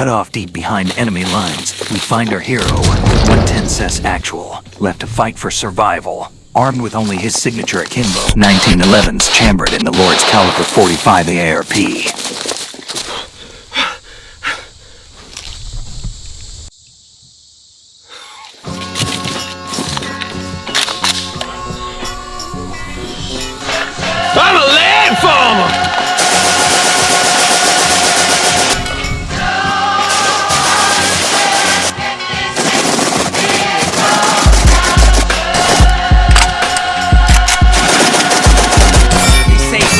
Cut off deep behind enemy lines, we find our hero, 110 Cess Actual, left to fight for survival. Armed with only his signature akimbo, 1911's chambered in the Lord's caliber 45 AARP. I'm a land farmer!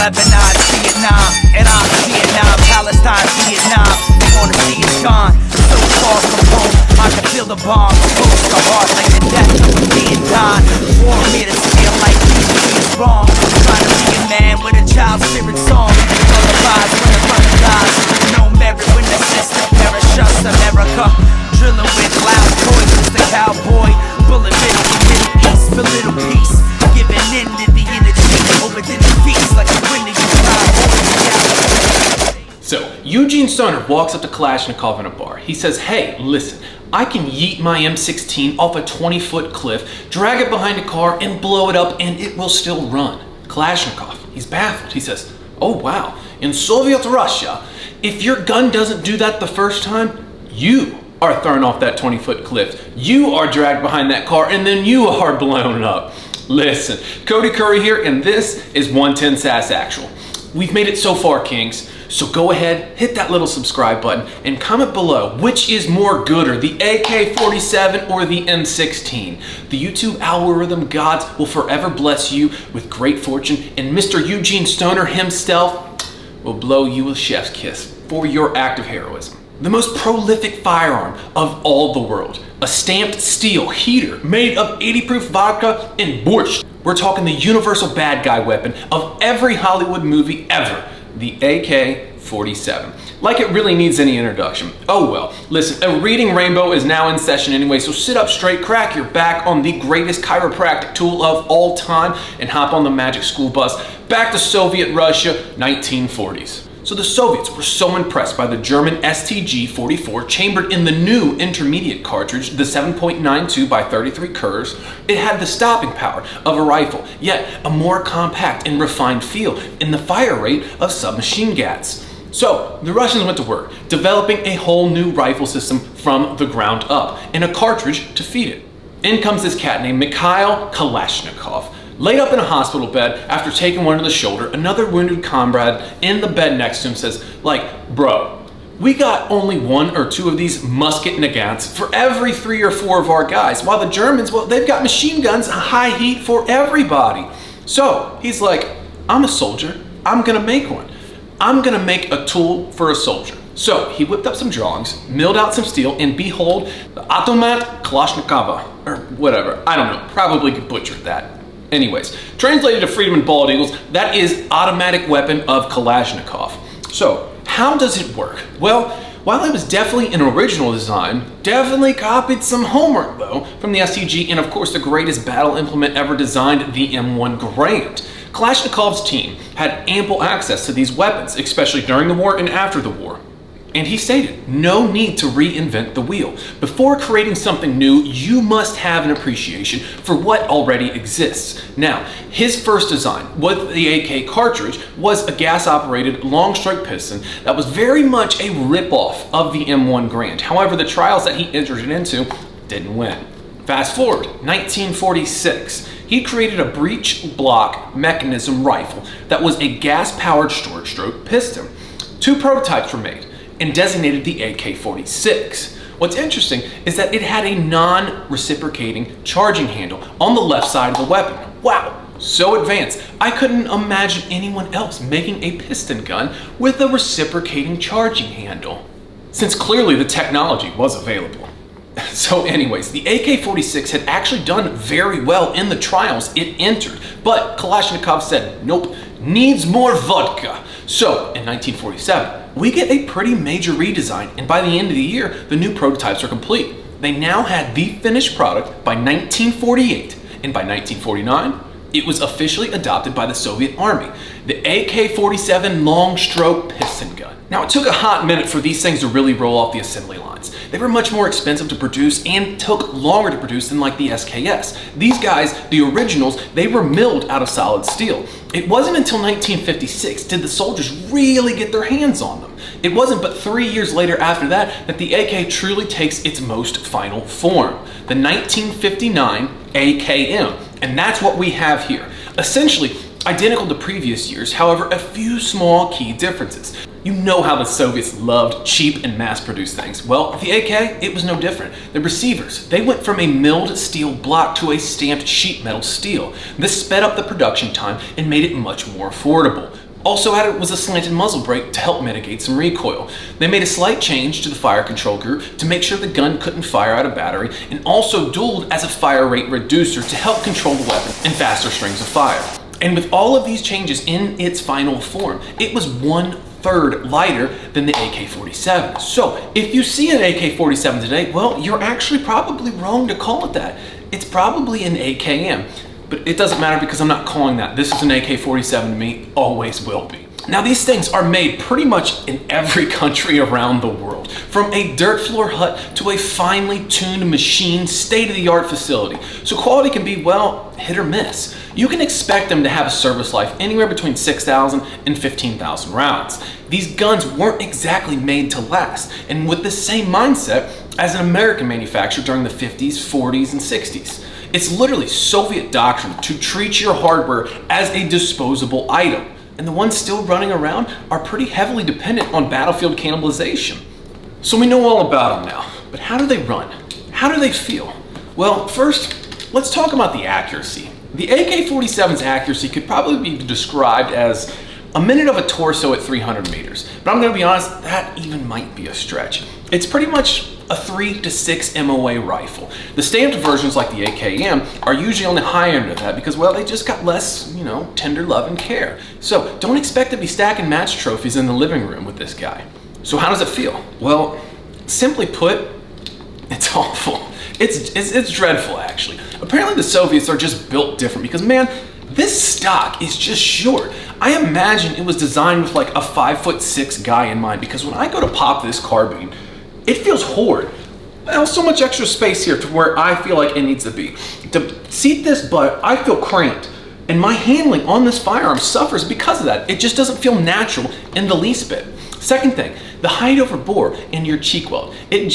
Lebanon, Vietnam, Iraq, Vietnam, Palestine, Vietnam. They wanna see us gone, so far from home. I can feel the bomb, close the heart like the death of a being done. War made us feel like we is wrong. Trying to be a man with a child's spirit song. Lullabies when the brother dies. No merit when the sister perish us, America. Drilling with loud voices, the cowboy. Bullet bit for little peace, for little peace. Giving in to the energy over the defeats like a winning. So, Eugene Stoner walks up to Kalashnikov in a bar. He says, hey, listen, I can yeet my M16 off a 20-foot cliff, drag it behind a car, and blow it up, and it will still run. Kalashnikov, he's baffled. He says, oh wow, in Soviet Russia, if your gun doesn't do that the first time, you are thrown off that 20-foot cliff. You are dragged behind that car, and then you are blown up. Listen, Cody Curry here, and this is 110 Cess Actual. We've made it so far, Kings. So go ahead, hit that little subscribe button, and comment below which is more gooder, the AK-47 or the M16. The YouTube algorithm gods will forever bless you with great fortune, and Mr. Eugene Stoner himself will blow you a chef's kiss for your act of heroism. The most prolific firearm of all the world. A stamped steel heater made of 80 proof vodka and borscht. We're talking the universal bad guy weapon of every Hollywood movie ever. The AK-47. Like it really needs any introduction. Oh well, listen, a reading rainbow is now in session anyway, so sit up straight, crack your back on the greatest chiropractic tool of all time, and hop on the magic school bus back to Soviet Russia, 1940s. So the Soviets were so impressed by the German STG-44 chambered in the new intermediate cartridge, the 7.92 by 33 curves. It had the stopping power of a rifle, yet a more compact and refined feel in the fire rate of submachine guns. So the Russians went to work, developing a whole new rifle system from the ground up, and a cartridge to feed it. In comes this cat named Mikhail Kalashnikov. Laid up in a hospital bed after taking one to the shoulder, another wounded comrade in the bed next to him says, bro, we got only 1 or 2 of these musket nagants for every 3 or 4 of our guys, while the Germans, well, they've got machine guns, high heat for everybody. So he's like, I'm a soldier, I'm gonna make one. I'm gonna make a tool for a soldier. So he whipped up some drawings, milled out some steel, and behold, the Automat Kalashnikova, or whatever, I don't know, probably butchered that. Anyways, translated to Freedom and Bald Eagles, that is automatic weapon of Kalashnikov. So, how does it work? Well, while it was definitely an original design, definitely copied some homework though from the STG and of course the greatest battle implement ever designed, the M1 Garand. Kalashnikov's team had ample access to these weapons, especially during the war and after the war. And he stated, no need to reinvent the wheel. Before creating something new, you must have an appreciation for what already exists. Now, his first design with the AK cartridge was a gas-operated long strike piston that was very much a rip-off of the M1 Garand. However, the trials that he entered it into didn't win. Fast forward, 1946, he created a breech block mechanism rifle that was a gas-powered short stroke piston. 2 prototypes were made and designated the AK-46. What's interesting is that it had a non-reciprocating charging handle on the left side of the weapon. Wow, so advanced. I couldn't imagine anyone else making a piston gun with a reciprocating charging handle, since clearly the technology was available. So anyways, the AK-46 had actually done very well in the trials it entered, but Kalashnikov said, nope, needs more vodka. So in 1947, we get a pretty major redesign, and by the end of the year, the new prototypes are complete. They now had the finished product by 1948, and by 1949, it was officially adopted by the Soviet Army, the AK-47 long stroke piston gun. Now, it took a hot minute for these things to really roll off the assembly lines. They were much more expensive to produce and took longer to produce than like the SKS. These guys, the originals, they were milled out of solid steel. It wasn't until 1956 did the soldiers really get their hands on them. It wasn't but 3 years later after that that the AK truly takes its most final form, the 1959 AKM. And that's what we have here. Essentially, identical to previous years, however, a few small key differences. You know how the Soviets loved cheap and mass-produced things. Well, the AK, it was no different. The receivers, they went from a milled steel block to a stamped sheet metal steel. This sped up the production time and made it much more affordable. Also added was a slanted muzzle brake to help mitigate some recoil. They made a slight change to the fire control group to make sure the gun couldn't fire out of battery, and also dualed as a fire rate reducer to help control the weapon in faster strings of fire. And with all of these changes in its final form, it was 1/3 lighter than the AK-47. So if you see an AK-47 today, well, you're actually probably wrong to call it that. It's probably an AKM, but it doesn't matter because I'm not calling that. This is an AK-47 to me, always will be. Now, these things are made pretty much in every country around the world, from a dirt floor hut to a finely tuned machine state-of-the-art facility. So quality can be, well, hit or miss. You can expect them to have a service life anywhere between 6,000 and 15,000 rounds. These guns weren't exactly made to last, and with the same mindset as an American manufacturer during the 50s, 40s, and 60s. It's literally Soviet doctrine to treat your hardware as a disposable item. And the ones still running around are pretty heavily dependent on battlefield cannibalization. So we know all about them now, but how do they run? How do they feel? Well, first, let's talk about the accuracy. The AK-47's accuracy could probably be described as a minute of a torso at 300 meters. But I'm gonna be honest, that even might be a stretch. It's pretty much a 3 to 6 MOA rifle. The stamped versions like the AKM are usually on the high end of that because, well, they just got less, tender love and care. So don't expect to be stacking match trophies in the living room with this guy. So how does it feel? Well, simply put, it's awful. It's dreadful, actually. Apparently the Soviets are just built different because, man, this stock is just short. I imagine it was designed with like a 5'6" guy in mind because when I go to pop this carbine, it feels horrid. Well, so much extra space here to where I feel like it needs to be. To seat this butt, I feel cramped. And my handling on this firearm suffers because of that. It just doesn't feel natural in the least bit. Second thing, the height over bore in your cheek weld. It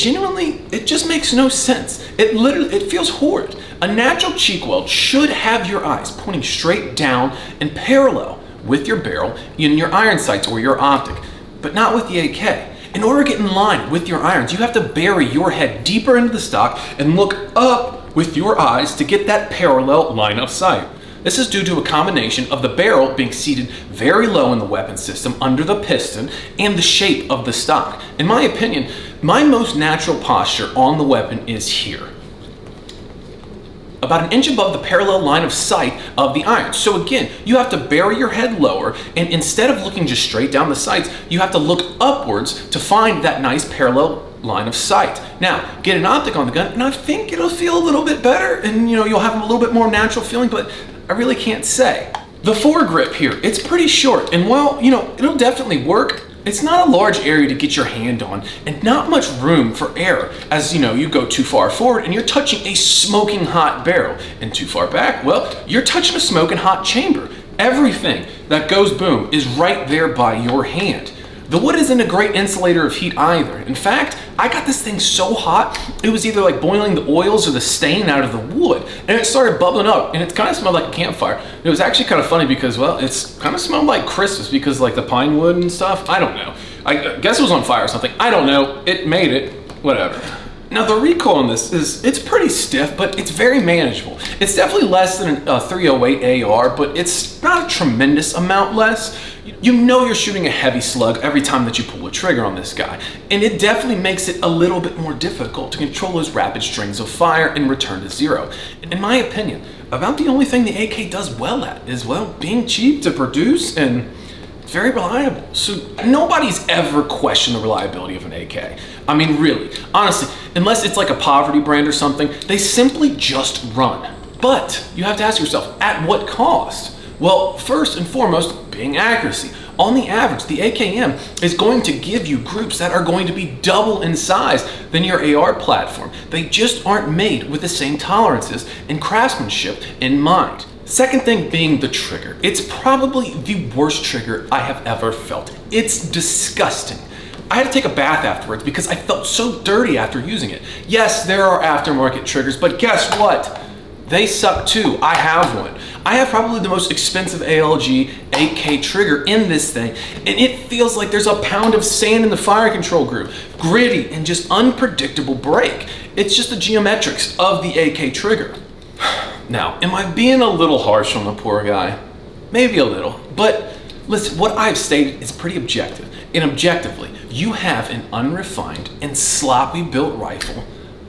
just makes no sense. It feels horrid. A natural cheek weld should have your eyes pointing straight down and parallel with your barrel in your iron sights or your optic, but not with the AK. In order to get in line with your irons, you have to bury your head deeper into the stock and look up with your eyes to get that parallel line of sight. This is due to a combination of the barrel being seated very low in the weapon system under the piston and the shape of the stock. In my opinion, my most natural posture on the weapon is here, about an inch above the parallel line of sight of the iron. So again, you have to bury your head lower, and instead of looking just straight down the sights, you have to look upwards to find that nice parallel line of sight. Now, get an optic on the gun, and I think it'll feel a little bit better, and you'll have a little bit more natural feeling, but I really can't say. The foregrip here, it's pretty short, and well, it'll definitely work. It's not a large area to get your hand on, and not much room for error as you go too far forward and you're touching a smoking hot barrel, and too far back, well, you're touching a smoking hot chamber. Everything that goes boom is right there by your hand. The wood isn't a great insulator of heat either. In fact, I got this thing so hot, it was either like boiling the oils or the stain out of the wood, and it started bubbling up, and it kind of smelled like a campfire. It was actually kind of funny because, well, it's kind of smelled like Christmas because like the pine wood and stuff. I don't know. I guess it was on fire or something. I don't know. It made it. Whatever. Now the recoil on this it's pretty stiff, but it's very manageable. It's definitely less than a 308 AR, but it's not a tremendous amount less. You're shooting a heavy slug every time that you pull a trigger on this guy, and it definitely makes it a little bit more difficult to control those rapid strings of fire and return to zero. In my opinion, about the only thing the AK does well at is, well, being cheap to produce and it's very reliable. So nobody's ever questioned the reliability of an AK. I mean, really, honestly, unless it's like a poverty brand or something, they simply just run. But you have to ask yourself, at what cost? Well, first and foremost, being accuracy. On the average, the AKM is going to give you groups that are going to be double in size than your AR platform. They just aren't made with the same tolerances and craftsmanship in mind. Second thing being the trigger. It's probably the worst trigger I have ever felt. It's disgusting. I had to take a bath afterwards because I felt so dirty after using it. Yes, there are aftermarket triggers, but guess what? They suck too. I have one. I have probably the most expensive ALG 8K trigger in this thing, and it feels like there's a pound of sand in the fire control group. Gritty and just unpredictable break. It's just the geometrics of the AK trigger. Now, am I being a little harsh on the poor guy? Maybe a little, but listen, what I've stated is pretty objective. And objectively, you have an unrefined and sloppy built rifle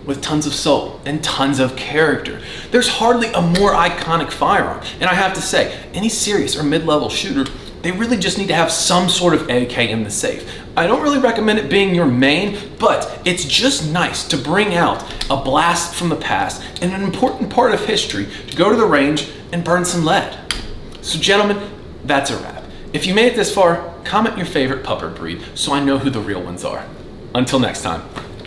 with tons of soul and tons of character. There's hardly a more iconic firearm. And I have to say, any serious or mid-level shooter, they really just need to have some sort of AK in the safe. I don't really recommend it being your main, but it's just nice to bring out a blast from the past and an important part of history to go to the range and burn some lead. So gentlemen, that's a wrap. If you made it this far, comment your favorite pupper breed so I know who the real ones are. Until next time.